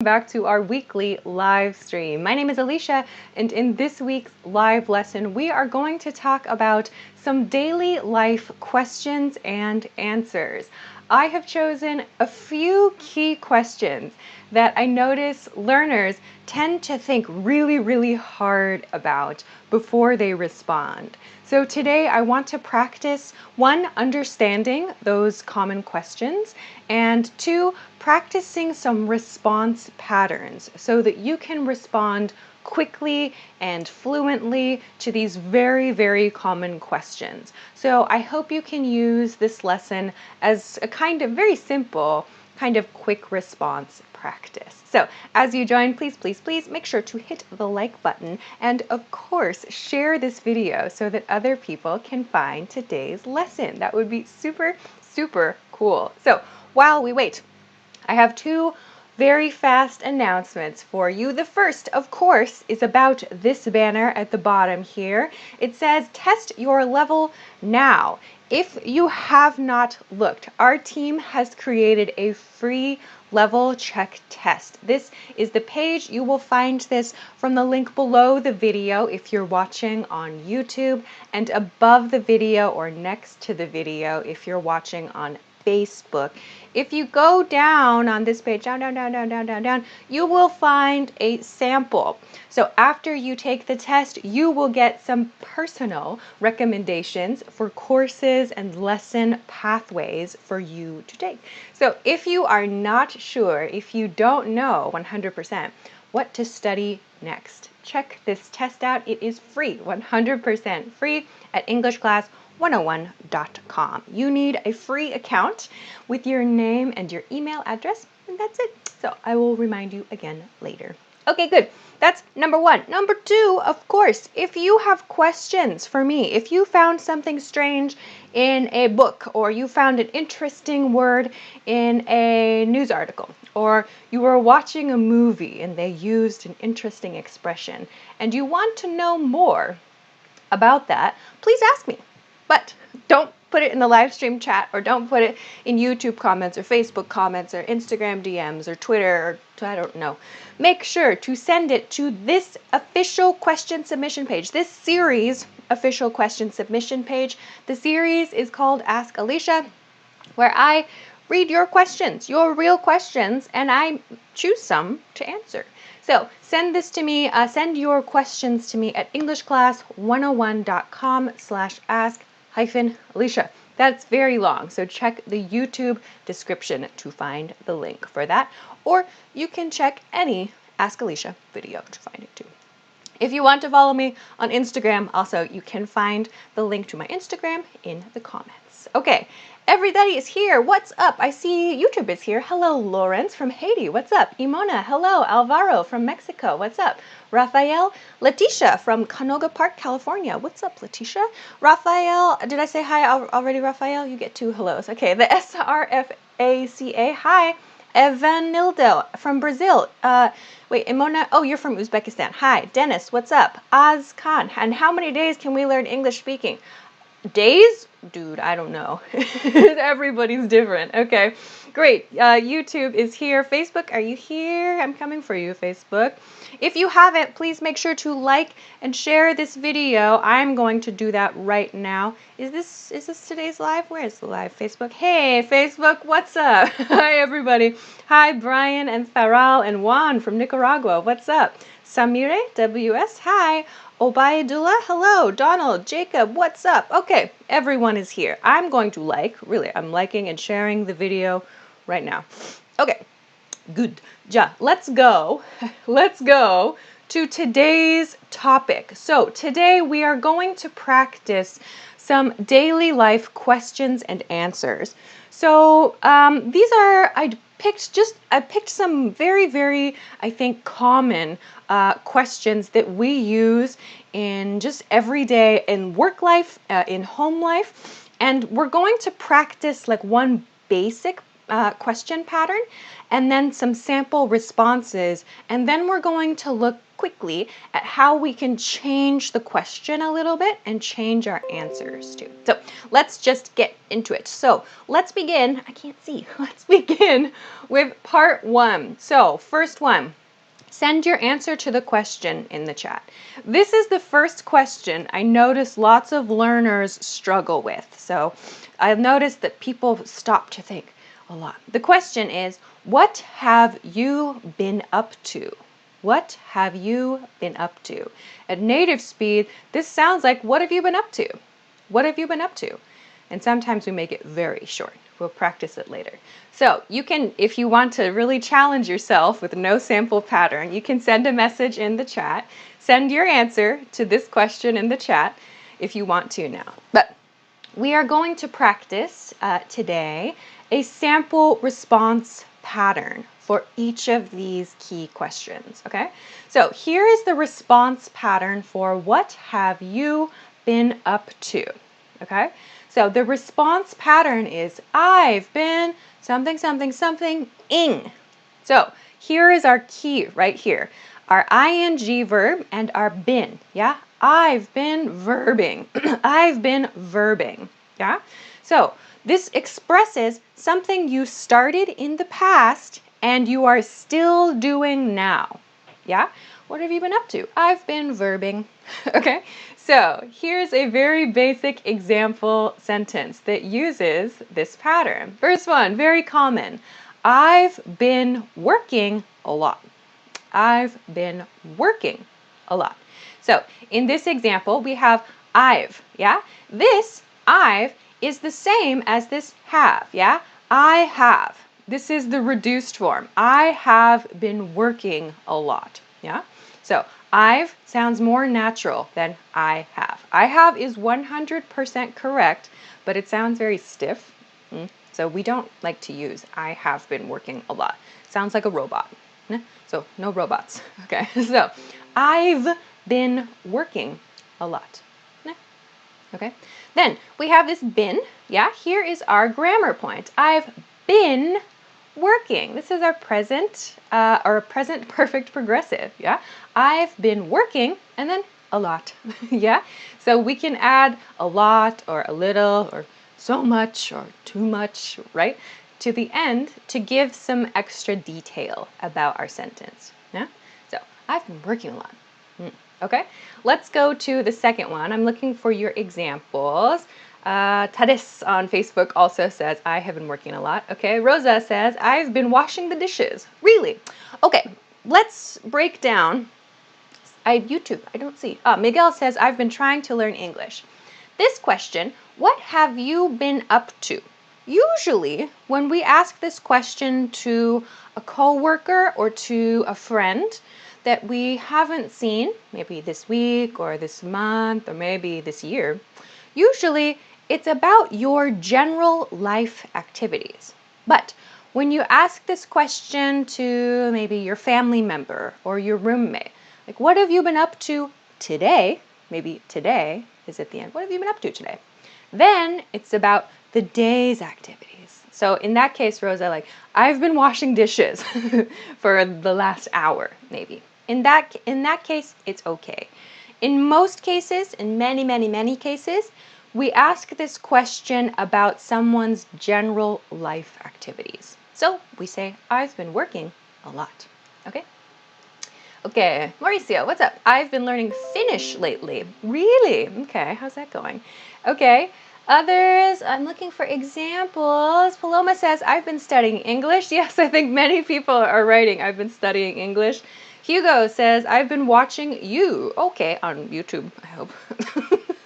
Back to our weekly live stream. My name is Alicia, and in this week's live lesson, we are going to talk about some daily life questions and answers. I have chosen a few key questions that I notice learners tend to think really hard about before they respond. So today I want to practice one, understanding those common questions, and two, practicing some response patterns so that you can respond quickly and fluently to these very common questions. So I hope you can use this lesson as a kind of very simple, kind of quick response practice. So as you join, please make sure to hit the like button and of course share this video so that other people can find today's lesson. That would be super cool. So while we wait, I have two very fast announcements for you. The first, of course, is about this banner at the bottom here. It says, test your level now. If you have not looked, our team has created a free level check test. This is the page. You will find this from the link below the video if you're watching on YouTube, and above the video or next to the video if you're watching on Facebook. If you go down on this page, down, you will find a sample. So after you take the test, you will get some personal recommendations for courses and lesson pathways for you to take. So if you are not sure, if you don't know 100% what to study next, check this test out. It is free, 100% free at EnglishClass101.com. You need a free account with your name and your email address, and that's it. So I will remind you again later. Okay, good. That's number one. Number two, of course, if you have questions for me, if you found something strange in a book, or you found an interesting word in a news article, or you were watching a movie and they used an interesting expression, and you want to know more about that, please ask me. But don't put it in the live stream chat, or don't put it in YouTube comments or Facebook comments or Instagram DMs or Twitter, or I don't know. Make sure to send it to this official question submission page, this series official question submission page. The series is called Ask Alicia, where I read your questions, your real questions, and I choose some to answer. So send this to me, send your questions to me at EnglishClass101.com/ask-Alicia. That's very long, so check the YouTube description to find the link for that, or you can check any Ask Alicia video to find it too. If you want to follow me on Instagram, also you can find the link to my Instagram in the comments. Okay, everybody is here. What's up? I see YouTube is here. Hello, Lawrence from Haiti. What's up? Imona. Hello, Alvaro from Mexico. What's up? Rafael. Letitia from Canoga Park, California. What's up, Letitia? Rafael. Did I say hi already, Rafael? You get two hellos. Okay, the SRFACA. Hi. Evanildo from Brazil. Wait, Imona, oh, you're from Uzbekistan. Hi, Dennis, what's up? Oz Khan, and how many days can we learn English speaking? Days? Dude, I don't know. Everybody's different. Okay, great. YouTube is here. Facebook, are you here? I'm coming for you, Facebook. If you haven't, please make sure to like and share this video. I'm going to do that right now. Is this today's live? Where is the live? Facebook. Hey, Facebook, what's up? Hi, everybody. Hi, Brian and Faral and Juan from Nicaragua. What's up? Samire, WS, hi. Obaidullah, hello. Donald, Jacob, what's up? Okay, everyone is here. I'm going to I'm liking and sharing the video right now. Okay, good. Let's go to today's topic. So today we are going to practice some daily life questions and answers. So these are, I picked some very, I think, common questions that we use in just everyday, in work life, in home life, and we're going to practice like one basic question pattern and then some sample responses, and then we're going to look quickly at how we can change the question a little bit and change our answers too. So let's just get into it. So let's begin. I can't see. Let's begin with part 1. So first one. Send your answer to the question in the chat. This is the first question I notice lots of learners struggle with. So I've noticed that people stop to think a lot. The question is, what have you been up to? What have you been up to? At native speed, this sounds like, what have you been up to? What have you been up to? And sometimes we make it very short. We'll practice it later. So you can, if you want to really challenge yourself with no sample pattern, you can send a message in the chat. Send your answer to this question in the chat if you want to now. But we are going to practice today a sample response pattern for each of these key questions, okay? So here is the response pattern for what have you been up to, okay? So the response pattern is I've been something, something, something ing. So here is our key right here. Our ing verb and our been, yeah? I've been verbing. I've been verbing, yeah? So this expresses something you started in the past and you are still doing now, yeah? What have you been up to? I've been verbing, okay? So here's a very basic example sentence that uses this pattern. First one, very common. I've been working a lot. I've been working a lot. So in this example, we have I've, yeah? This I've is the same as this have, yeah? I have. This is the reduced form. I have been working a lot, yeah? So I've sounds more natural than I have. I have is 100% correct, but it sounds very stiff. So we don't like to use I have been working a lot. Sounds like a robot. So no robots. Okay, so I've been working a lot. Okay, then we have this been. Yeah, here is our grammar point. I've been working. This is our present perfect progressive, yeah? I've been working and then a lot, yeah? So we can add a lot or a little or so much or too much, right? To the end to give some extra detail about our sentence, yeah? So I've been working a lot. Okay, let's go to the second one. I'm looking for your examples. Tadis on Facebook also says, I have been working a lot. Okay, Rosa says, I've been washing the dishes. Really? Okay, let's break down. YouTube, I don't see. Miguel says, I've been trying to learn English. This question, what have you been up to? Usually, when we ask this question to a coworker or to a friend that we haven't seen, maybe this week or this month or maybe this year, usually it's about your general life activities. But when you ask this question to maybe your family member or your roommate, like, what have you been up to today? Maybe today is at the end. What have you been up to today? Then it's about the day's activities. So in that case, Rosa, like, I've been washing dishes for the last hour, maybe. In that case, it's okay. In most cases, in many, many, many cases, we ask this question about someone's general life activities. So we say, I've been working a lot, okay? Okay, Mauricio, what's up? I've been learning Finnish lately. Really? Okay, how's that going? Okay, others, I'm looking for examples. Paloma says, I've been studying English. Yes, I think many people are writing, I've been studying English. Hugo says, I've been watching you. Okay, on YouTube, I hope.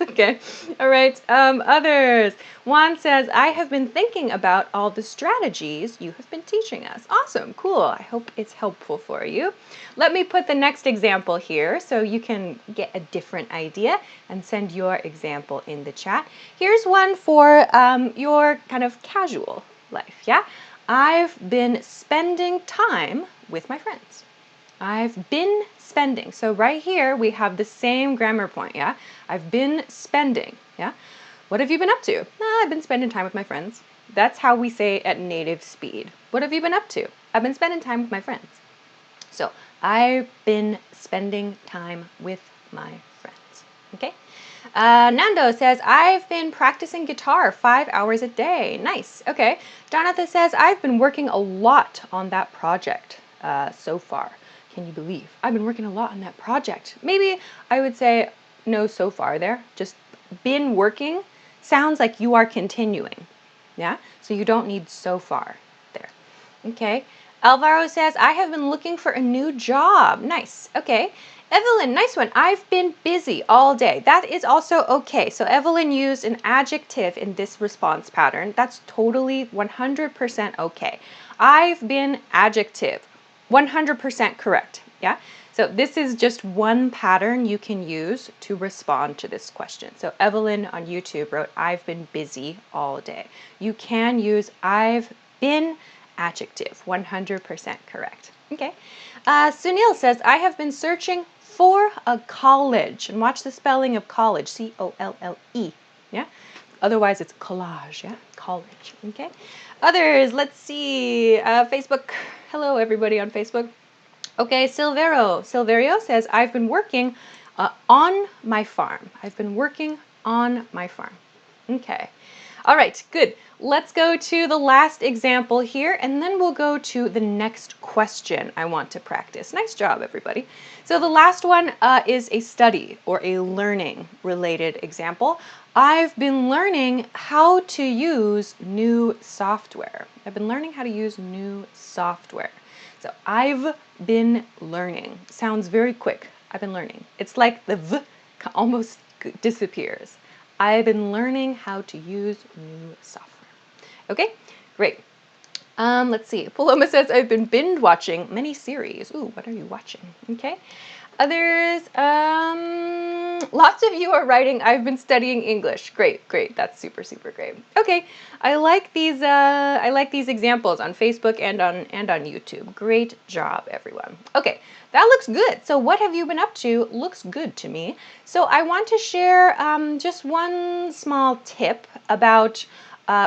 Okay, all right, others. Juan says, I have been thinking about all the strategies you have been teaching us. Awesome, cool. I hope it's helpful for you. Let me put the next example here so you can get a different idea and send your example in the chat. Here's one for your kind of casual life, yeah? I've been spending time with my friends. I've been spending. So right here we have the same grammar point, yeah? I've been spending, yeah? What have you been up to? I've been spending time with my friends. That's how we say at native speed. What have you been up to? I've been spending time with my friends. So I've been spending time with my friends. Okay. Nando says, I've been practicing guitar 5 hours a day. Nice. Okay. Donatha says, I've been working a lot on that project so far. Can you believe? I've been working a lot on that project. Maybe I would say no so far there. Just been working sounds like you are continuing. Yeah? So you don't need so far there. Okay. Alvaro says, I have been looking for a new job. Nice. Okay. Evelyn, nice one. I've been busy all day. That is also okay. So Evelyn used an adjective in this response pattern. That's totally 100% okay. I've been adjective. 100% correct. Yeah. So this is just one pattern you can use to respond to this question. So Evelyn on YouTube wrote, I've been busy all day. You can use I've been adjective. 100% correct. Okay. Sunil says, I have been searching for a college. And watch the spelling of college. C-O-L-L-E. Yeah. Otherwise, it's collage. Yeah. College. Okay. Others, let's see. Facebook. Hello, everybody on Facebook. Okay, Silverio says, I've been working on my farm. I've been working on my farm. Okay. All right, good. Let's go to the last example here, and then we'll go to the next question I want to practice. Nice job, everybody. So the last one is a study or a learning related example. I've been learning how to use new software. I've been learning how to use new software. So I've been learning. Sounds very quick. I've been learning. It's like the V almost disappears. I've been learning how to use new software. Okay, great. Let's see. Paloma says, I've been binge watching many series. Ooh, what are you watching? Okay. Others, lots of you are writing, I've been studying English. Great, great. That's super, super great. Okay, I like these examples on Facebook and on YouTube. Great job, everyone. Okay, that looks good. So what have you been up to? Looks good to me. So I want to share just one small tip about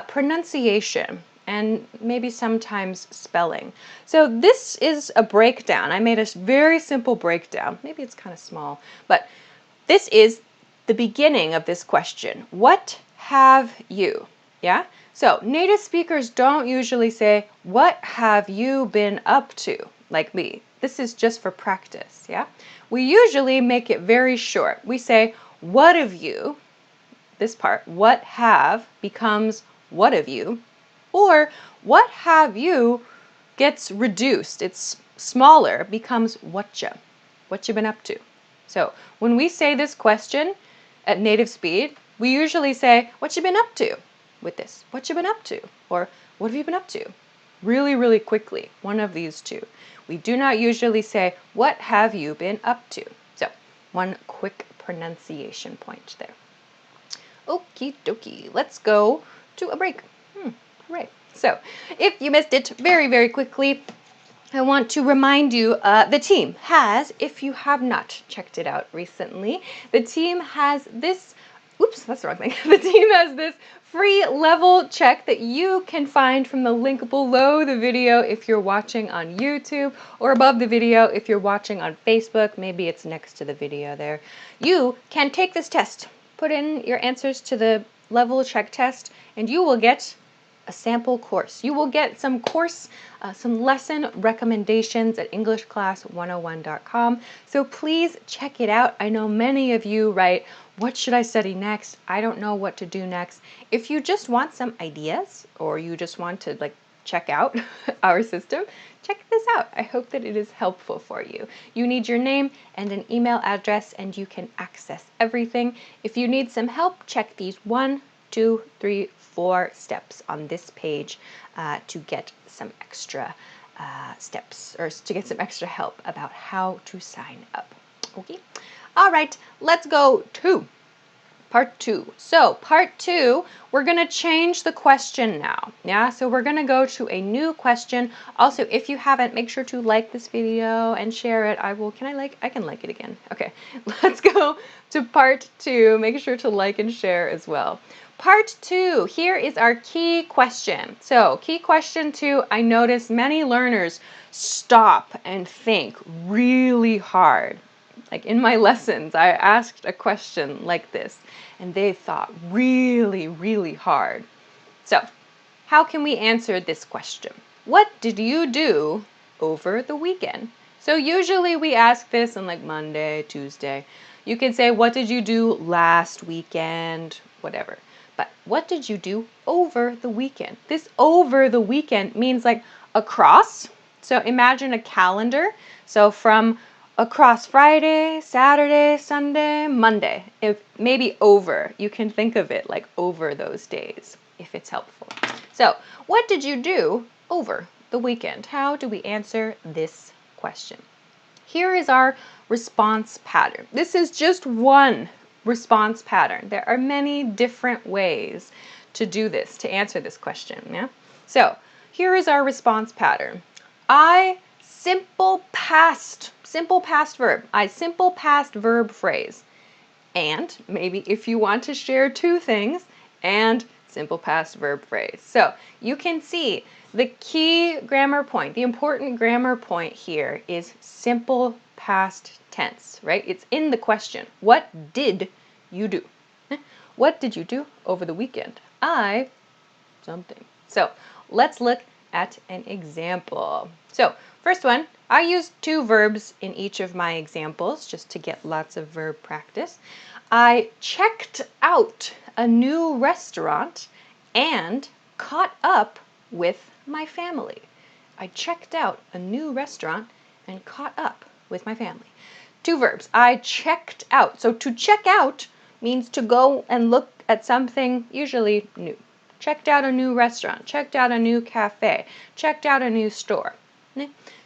pronunciation and maybe sometimes spelling. So this is a breakdown. I made a very simple breakdown. Maybe it's kind of small, but this is the beginning of this question. What have you? Yeah? So native speakers don't usually say, what have you been up to? Like me. This is just for practice. Yeah? We usually make it very short. We say, what have you? This part, what have becomes what have you? Or what have you gets reduced. It's smaller, becomes whatcha. What you been up to? So when we say this question at native speed, we usually say, what you been up to with this? What you been up to? Or what have you been up to? Really, really quickly, one of these two. We do not usually say, what have you been up to? So one quick pronunciation point there. Okie dokie, let's go to a break. Right. So if you missed it very, very quickly, I want to remind you the team has, if you have not checked it out recently, the team has this, oops, that's the wrong thing. The team has this free level check that you can find from the link below the video if you're watching on YouTube, or above the video if you're watching on Facebook. Maybe it's next to the video there. You can take this test, put in your answers to the level check test, and you will get a sample course. You will get some some lesson recommendations at EnglishClass101.com. So please check it out. I know many of you write, what should I study next? I don't know what to do next. If you just want some ideas, or you just want to check out our system, check this out. I hope that it is helpful for you. You need your name and an email address, and you can access everything. If you need some help, check these 1, 2, 3, 4 steps on this page to get some extra steps, or to get some extra help about how to sign up. Okay. All right. Let's go to Part 2. So part 2, we're going to change the question now. Yeah, so we're going to go to a new question. Also, if you haven't, make sure to like this video and share it. I can like it again. Okay, let's go to part 2. Make sure to like and share as well. Part 2, here is our key question. So key question 2, I notice many learners stop and think really hard. Like in my lessons, I asked a question like this, and they thought really, really hard. So, how can we answer this question? What did you do over the weekend? So usually we ask this on like Monday, Tuesday. You can say, what did you do last weekend? Whatever. But what did you do over the weekend? This over the weekend means like across. So imagine a calendar. So from across Friday, Saturday, Sunday, Monday. If maybe over, you can think of it like over those days if it's helpful. So, what did you do over the weekend? How do we answer this question? Here is our response pattern. This is just one response pattern. There are many different ways to do this, to answer this question. Yeah? So, here is our response pattern. Simple past verb. Simple past verb phrase. And maybe if you want to share two things, and simple past verb phrase. So you can see the key grammar point, the important grammar point here is simple past tense, right? It's in the question. What did you do? What did you do over the weekend? Something. So let's look at an example. So first one, I used two verbs in each of my examples just to get lots of verb practice. I checked out a new restaurant and caught up with my family. I checked out a new restaurant and caught up with my family. Two verbs. I checked out. So to check out means to go and look at something usually new. Checked out a new restaurant, checked out a new cafe, checked out a new store.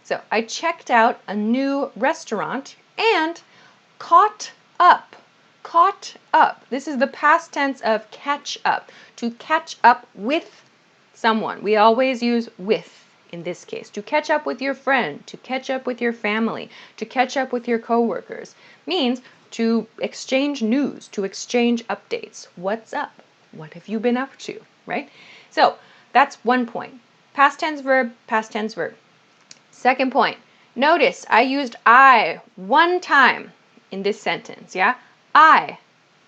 So I checked out a new restaurant and caught up. Caught up. This is the past tense of catch up. To catch up with someone. We always use with in this case. To catch up with your friend, to catch up with your family, to catch up with your coworkers. Means to exchange news, to exchange updates. What's up? What have you been up to? Right? So that's one point. Past tense verb, past tense verb. Second point. Notice I used I one time in this sentence, yeah? I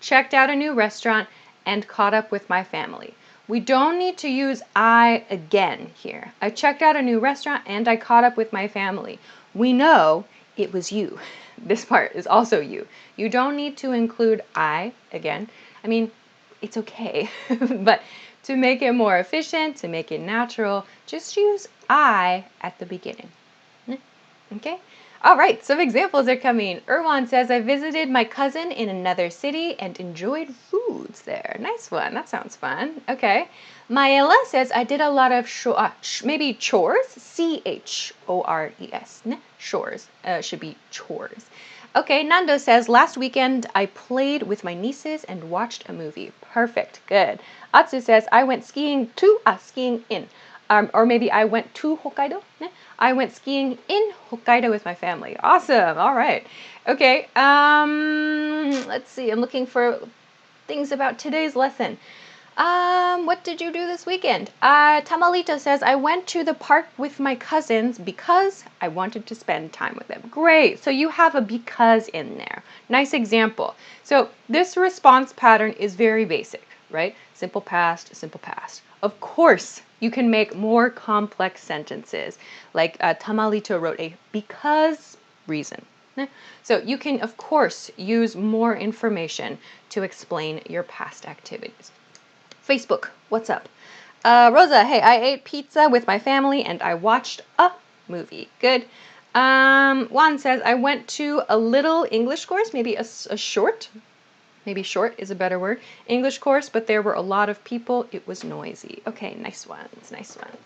checked out a new restaurant and caught up with my family. We don't need to use I again here. I checked out a new restaurant and I caught up with my family. We know it was you. This part is also you. You don't need to include I again. I mean, it's okay, but to make it more efficient, to make it natural, just use I at the beginning. Okay? All right, some examples are coming. Erwan says, I visited my cousin in another city and enjoyed foods there. Nice one. That sounds fun. Okay. Maela says, I did a lot of maybe chores. C-H-O-R-E-S. Chores. Should be chores. Okay, Nando says, last weekend I played with my nieces and watched a movie. Perfect. Good. Atsu says, I went skiing in. Or maybe I went to Hokkaido. I went skiing in Hokkaido with my family. Awesome. All right. Okay. Let's see. I'm looking for things about today's lesson. What did you do this weekend? Tamalito says, I went to the park with my cousins because I wanted to spend time with them. Great. So you have a because in there. Nice example. So this response pattern is very basic, right? Simple past, simple past. Of course, you can make more complex sentences. Like Tamalito wrote a because reason. So you can, of course, use more information to explain your past activities. Facebook, what's up? Rosa, hey, I ate pizza with my family and I watched a movie. Good. Juan says, I went to a little English course, maybe a short. Maybe short is a better word. English course, but there were a lot of people. It was noisy. Okay, nice ones, nice one.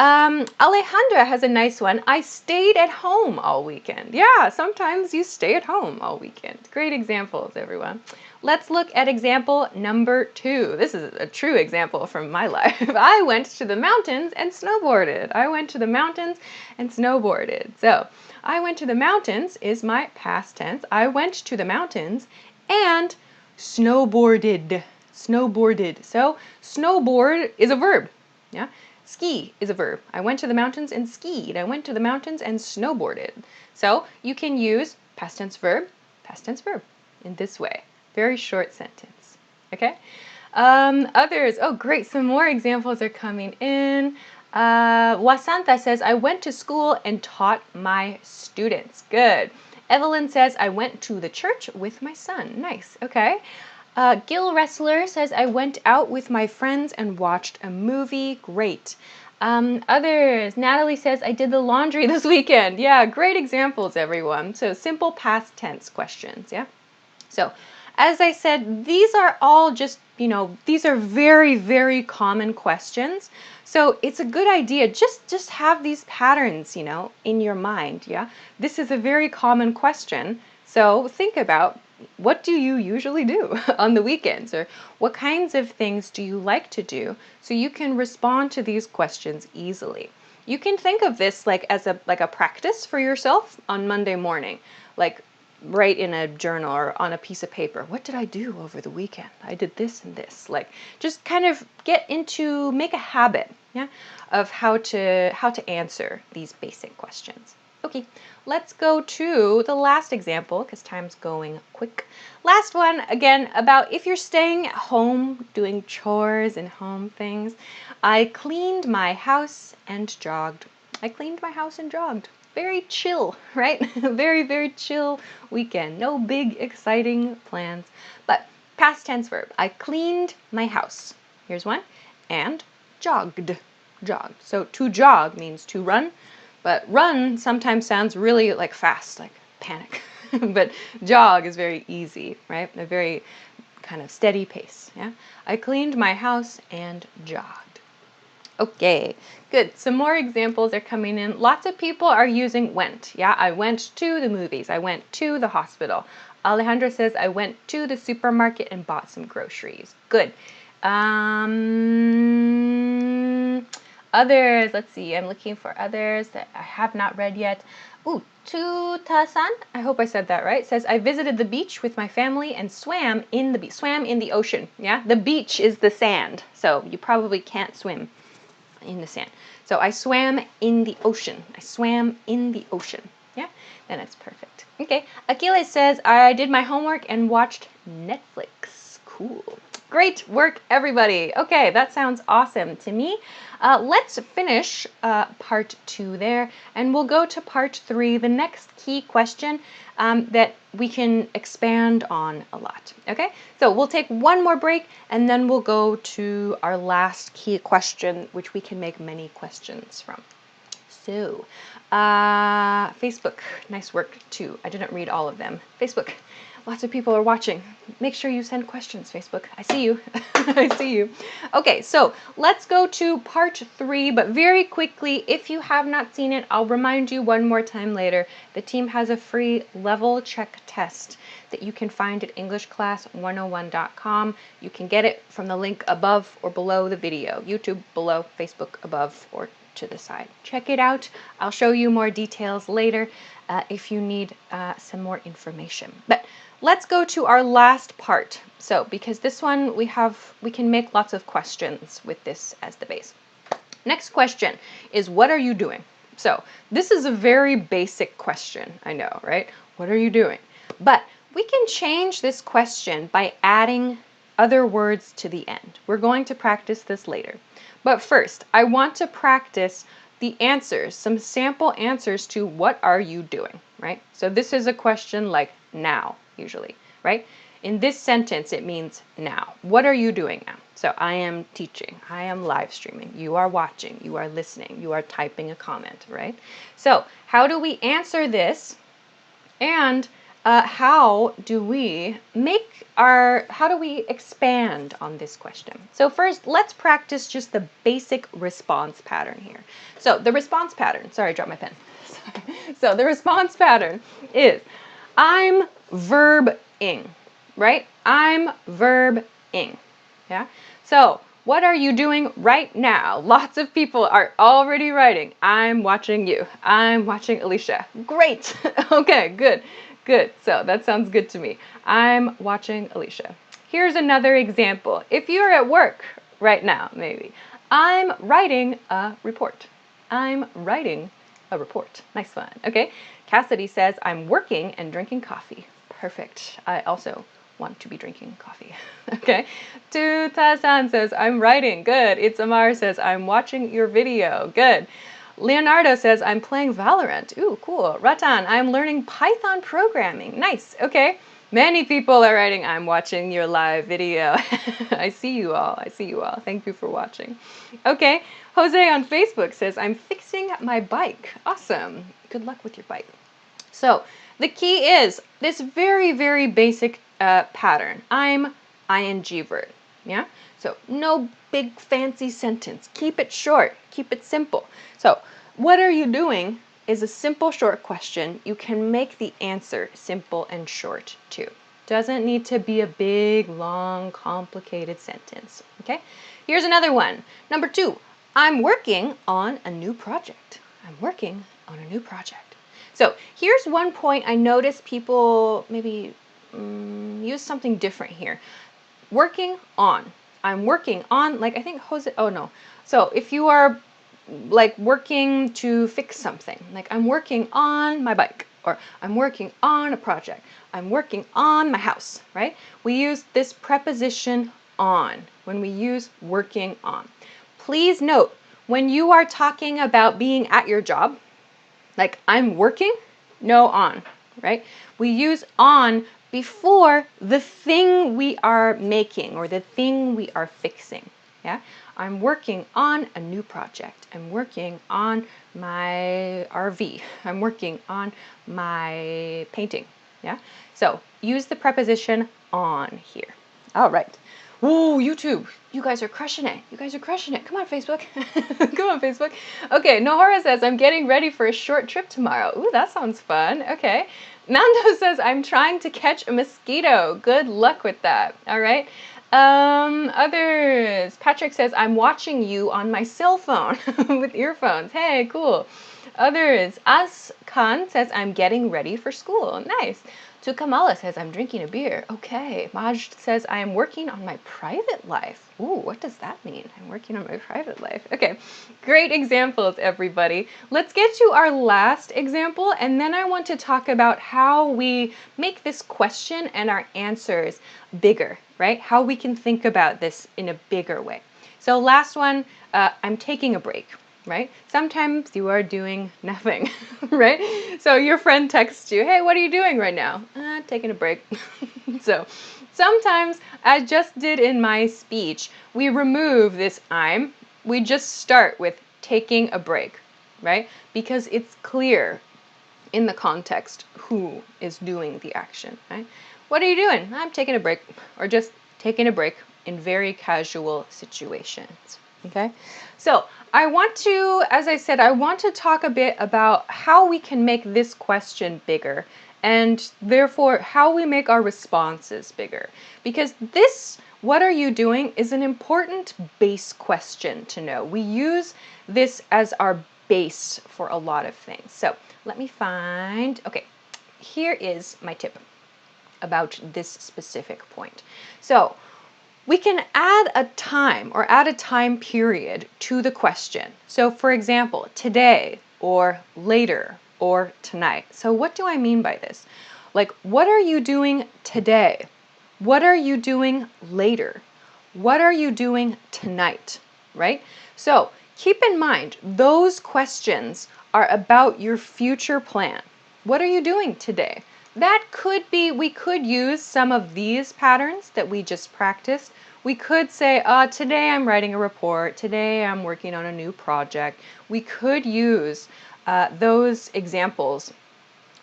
Alejandra has a nice one. I stayed at home all weekend. Yeah, sometimes you stay at home all weekend. Great examples, everyone. Let's look at example number 2. This is a true example from my life. I went to the mountains and snowboarded. I went to the mountains and snowboarded. So, I went to the mountains is my past tense. I went to the mountains and snowboarded. Snowboarded. So, snowboard is a verb. Yeah. Ski is a verb. I went to the mountains and skied. I went to the mountains and snowboarded. So you can use past tense verb in this way. Very short sentence. Okay? Others. Oh, great. Some more examples are coming in. Wasanta says, I went to school and taught my students. Good. Evelyn says, I went to the church with my son. Nice. Okay. Gil Wrestler says, I went out with my friends and watched a movie. Great. Others, Natalie says, I did the laundry this weekend. Yeah, great examples, everyone. So simple past tense questions, yeah? So as I said, these are all just, these are very, very common questions. So it's a good idea, just have these patterns, in your mind, yeah? This is a very common question. So think about, what do you usually do on the weekends, or what kinds of things do you like to do, so you can respond to these questions easily. You can think of this as a practice for yourself on Monday morning, like write in a journal or on a piece of paper, what did I do over the weekend? I did this and this. Just kind of make a habit, yeah, of how to answer these basic questions. Okay, let's go to the last example because time's going quick. Last one, again, about if you're staying at home doing chores and home things. I cleaned my house and jogged. I cleaned my house and jogged. Very chill, right? Very, very chill weekend. No big exciting plans. But past tense verb. I cleaned my house. Here's one. And jogged. Jogged. So to jog means to run. But run sometimes sounds really fast, like panic. But jog is very easy, right? A very kind of steady pace, yeah? I cleaned my house and jogged. Okay, good. Some more examples are coming in. Lots of people are using went, yeah? I went to the movies. I went to the hospital. Alejandra says, I went to the supermarket and bought some groceries. Good. Others, let's see, I'm looking for others that I have not read yet. Ooh, Tutasan, I hope I said that right, says, I visited the beach with my family and swam in the ocean, yeah? The beach is the sand, so you probably can't swim in the sand. So I swam in the ocean. I swam in the ocean, yeah? Then it's perfect. Okay, Achilles says, I did my homework and watched Netflix. Cool. Great work, everybody. Okay, that sounds awesome to me. Let's finish part 2 there, and we'll go to part 3, the next key question that we can expand on a lot. Okay, so we'll take one more break, and then we'll go to our last key question, which we can make many questions from. So, Facebook, nice work too. I didn't read all of them. Facebook. Lots of people are watching. Make sure you send questions, Facebook. I see you. I see you. Okay, so let's go to part 3, but very quickly, if you have not seen it, I'll remind you one more time later. The team has a free level check test that you can find at EnglishClass101.com. You can get it from the link above or below the video. YouTube below, Facebook above or to the side. Check it out. I'll show you more details later if you need some more information. But let's go to our last part. So, because this one we can make lots of questions with this as the base. Next question is, what are you doing? So, this is a very basic question, I know, right? What are you doing? But we can change this question by adding other words to the end. We're going to practice this later. But first, I want to practice the answers, some sample answers to what are you doing, right? So this is a question like now, usually, right? In this sentence, it means now. What are you doing now? So I am teaching, I am live streaming, you are watching, you are listening, you are typing a comment, right? So how do we answer this and how do we expand on this question? So first, let's practice just the basic response pattern here. So the response pattern, sorry, I dropped my pen. So the response pattern is, I'm verb-ing, right? I'm verb-ing, yeah? So what are you doing right now? Lots of people are already writing, I'm watching you. I'm watching Alicia. Great, okay, good. Good, so that sounds good to me. I'm watching Alicia. Here's another example. If you're at work right now, maybe, I'm writing a report. I'm writing a report. Nice one, okay? Cassidy says, I'm working and drinking coffee. Perfect. I also want to be drinking coffee, okay? Tuta-san says, I'm writing. Good. Itzamar says, I'm watching your video. Good. Leonardo says, I'm playing Valorant. Ooh, cool. Ratan, I'm learning Python programming. Nice, okay. Many people are writing, I'm watching your live video. I see you all. I see you all. Thank you for watching. Okay, Jose on Facebook says, I'm fixing my bike. Awesome. Good luck with your bike. So the key is this very, very basic pattern. I'm ing verb, yeah? So no big fancy sentence. Keep it short. Keep it simple. So what are you doing is a simple short question. You can make the answer simple and short too. Doesn't need to be a big, long, complicated sentence, okay? Here's another one. Number 2, I'm working on a new project. I'm working on a new project. So here's one point I noticed people maybe use something different here. Working on. I'm working on, like I think Jose, oh no. So if you are like working to fix something, like I'm working on my bike, or I'm working on a project, I'm working on my house, right? We use this preposition on when we use working on. Please note, when you are talking about being at your job, like I'm working, no on, right? We use on before the thing we are making or the thing we are fixing, yeah? I'm working on a new project. I'm working on my RV. I'm working on my painting, yeah? So use the preposition on here. All right. Whoa, YouTube, you guys are crushing it. You guys are crushing it. Come on, Facebook. Come on, Facebook. Okay, Nohara says, I'm getting ready for a short trip tomorrow. Ooh, that sounds fun. Okay. Nando says, I'm trying to catch a mosquito. Good luck with that. All right. Others. Patrick says, I'm watching you on my cell phone with earphones. Hey, cool. Others. Khan says, I'm getting ready for school. Nice. Tukamala says, I'm drinking a beer. Okay. Maj says, I am working on my private life. Ooh, what does that mean? I'm working on my private life. Okay. Great examples, everybody. Let's get to our last example, and then I want to talk about how we make this question and our answers bigger, right? How we can think about this in a bigger way. So last one, I'm taking a break. Right? Sometimes you are doing nothing, right? So your friend texts you, hey, what are you doing right now? Taking a break. So sometimes, I just did in my speech, we remove this I'm. We just start with taking a break, right? Because it's clear in the context who is doing the action, right? What are you doing? I'm taking a break, or just taking a break in very casual situations, okay? So I want to, as I said, I want to talk a bit about how we can make this question bigger, and therefore how we make our responses bigger. Because this, what are you doing, is an important base question to know. We use this as our base for a lot of things. So let me find, okay, here is my tip about this specific point. So we can add a time or add a time period to the question. So for example, today or later or tonight. So what do I mean by this? Like, what are you doing today? What are you doing later? What are you doing tonight, right? So keep in mind, those questions are about your future plan. What are you doing today? That could be, we could use some of these patterns that we just practiced. We could say, today I'm writing a report. Today I'm working on a new project. We could use those examples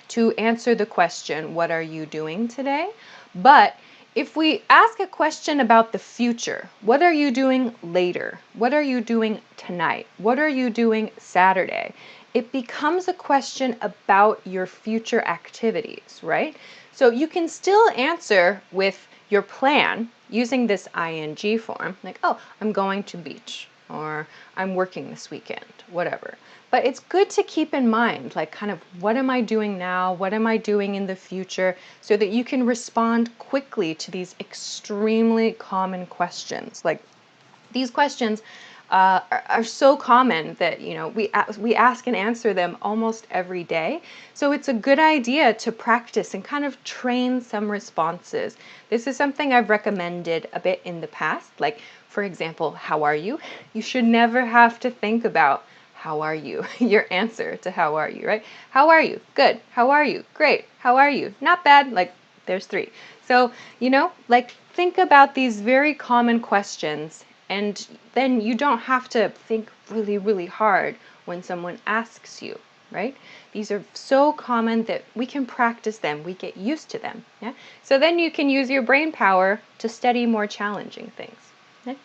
to answer the question, what are you doing today? But if we ask a question about the future, what are you doing later? What are you doing tonight? What are you doing Saturday? It becomes a question about your future activities, right? So you can still answer with your plan using this ing form, like, oh, I'm going to beach, or I'm working this weekend, whatever. But it's good to keep in mind, like, kind of, what am I doing now? What am I doing in the future? So that you can respond quickly to these extremely common questions. Like, these questions are so common that, you know, we ask and answer them almost every day. So it's a good idea to practice and kind of train some responses. This is something I've recommended a bit in the past. Like, for example, how are you? You should never have to think about how are you? Your answer to how are you, right? How are you? Good. How are you? Great. How are you? Not bad. Like, there's 3. So, you know, like, think about these very common questions, and then you don't have to think really, really hard when someone asks you, right? These are so common that we can practice them. We get used to them. Yeah. So then you can use your brain power to study more challenging things. Yeah?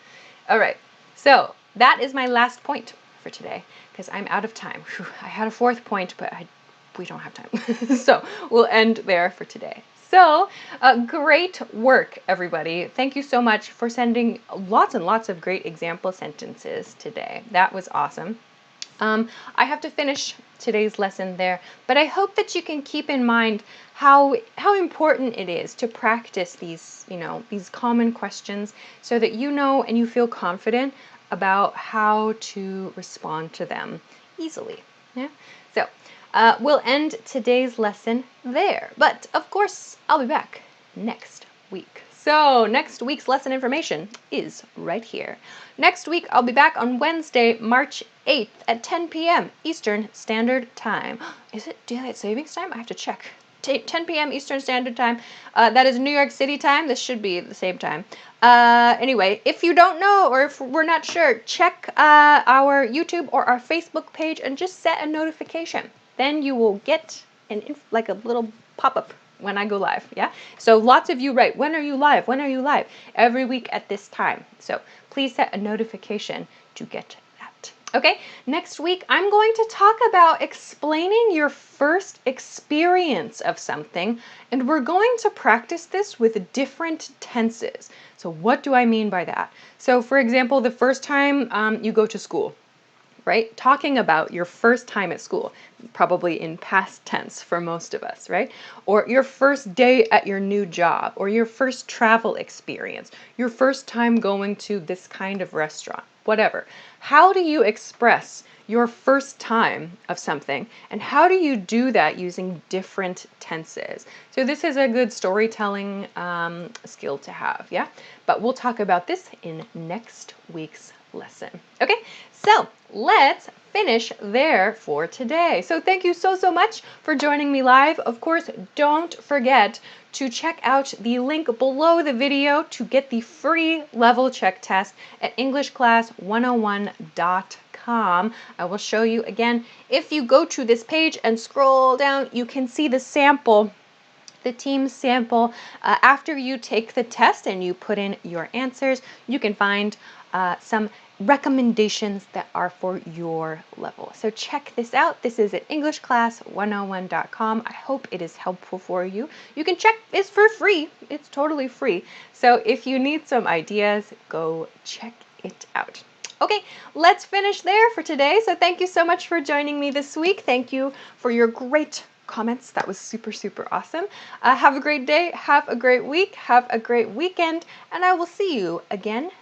All right. So that is my last point for today, because I'm out of time. Whew, I had a 4th point, but we don't have time. So we'll end there for today. So great work, everybody. Thank you so much for sending lots and lots of great example sentences today. That was awesome. I have to finish today's lesson there, but I hope that you can keep in mind how important it is to practice these, you know, these common questions, so that you know and you feel confident about how to respond to them easily. Yeah. So we'll end today's lesson there, but of course I'll be back next week. So next week's lesson information is right here. Next week, I'll be back on Wednesday, March 8th at 10 p.m. Eastern Standard Time. Is it daylight savings time? I have to check. 10 p.m. Eastern Standard Time. That is New York City time. This should be the same time. Anyway, if you don't know, or if we're not sure, check our YouTube or our Facebook page and just set a notification. Then you will get like a little pop-up when I go live. Yeah. So lots of you write, when are you live? When are you live? Every week at this time. So please set a notification to get that. Okay. Next week, I'm going to talk about explaining your first experience of something, and we're going to practice this with different tenses. So what do I mean by that? So for example, the first time you go to school, right? Talking about your first time at school, probably in past tense for most of us, right? Or your first day at your new job, or your first travel experience, your first time going to this kind of restaurant, whatever. How do you express your first time of something, and how do you do that using different tenses? So this is a good storytelling skill to have, yeah? But we'll talk about this in next week's lesson. Okay, so let's finish there for today. So thank you so much for joining me live. Of course, don't forget to check out the link below the video to get the free level check test at EnglishClass101.com. I will show you again. If you go to this page and scroll down, you can see the sample, the team sample. After you take the test and you put in your answers, you can find some recommendations that are for your level. So check this out. This is at EnglishClass101.com. I hope it is helpful for you. You can check, it's for free. It's totally free. So if you need some ideas, go check it out. Okay, let's finish there for today. So thank you so much for joining me this week. Thank you for your great comments. That was super awesome. Have a great day. Have a great week. Have a great weekend. And I will see you again